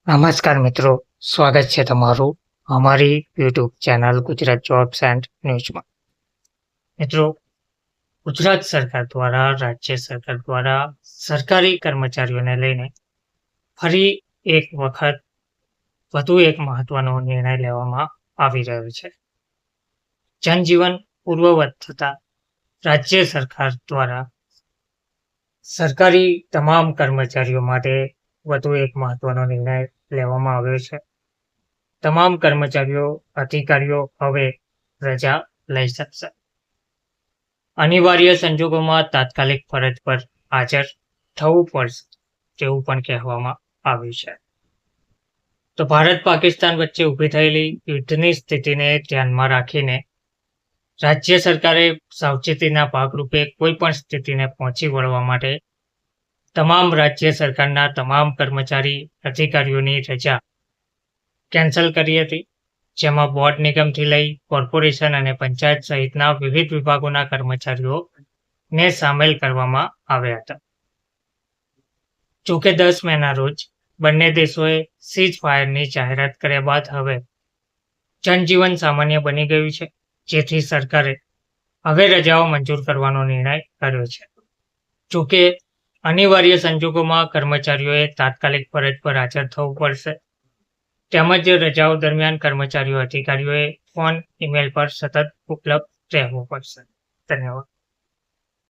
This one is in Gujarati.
નમસ્કાર મિત્રો, સ્વાગત છે તમારું અમારી YouTube channel Gujarat jobs and ન્યૂઝમાં. મિત્રો, ગુજરાત સરકાર દ્વારા રાજ્ય સરકાર દ્વારા સરકારી કર્મચારીઓને લઈને ફરી એક વખત વધુ એક મહત્વનો નિર્ણય લેવામાં આવી રહ્યો છે. જનજીવન પૂર્વવત થતા રાજ્ય સરકાર દ્વારા સરકારી તમામ કર્મચારીઓ માટે વધુ એક મહત્વનો નિર્ણય લેવામાં આવ્યો છે. તમામ કર્મચારીઓ અધિકારીઓ હવે રજા લઈ શકશે. અનિવાર્ય સંજોગોમાં તાત્કાલિક ફરજ પર હાજર થવું પડશે તેવું પણ કહેવામાં આવ્યું છે. તો ભારત પાકિસ્તાન વચ્ચે ઊભી થયેલી યુદ્ધની સ્થિતિને ધ્યાનમાં રાખીને રાજ્ય સરકારે સાવચેતીના ભાગરૂપે કોઈ પણ સ્થિતિને પહોંચી વળવા માટે તમામ રાજ્ય સરકારના તમામ કર્મચારી અધિકારીઓની રજા કેન્સલ કરી હતી, જેમાં બોર્ડ નિગમથી લઈ કોર્પોરેશન અને પંચાયત સહિતના વિવિધ વિભાગોના કર્મચારીઓને સામેલ કરવામાં આવ્યા હતા. જોકે 10 મેના રોજ બંને દેશોએ સીઝ ફાયરની જાહેરાત કર્યા બાદ હવે જનજીવન સામાન્ય બની ગયું છે, જેથી સરકારે હવે રજાઓ મંજૂર કરવાનો નિર્ણય કર્યો છે. જોકે અનિવાર્ય સંજોગોમાં કર્મચારીઓએ તાત્કાલિક ફરજ પર હાજર થવું પડશે, તેમજ રજાઓ દરમિયાન કર્મચારીઓ અધિકારીઓએ ફોન, ઈમેલ પર સતત ઉપલબ્ધ રહેવું પડશે. ધન્યવાદ.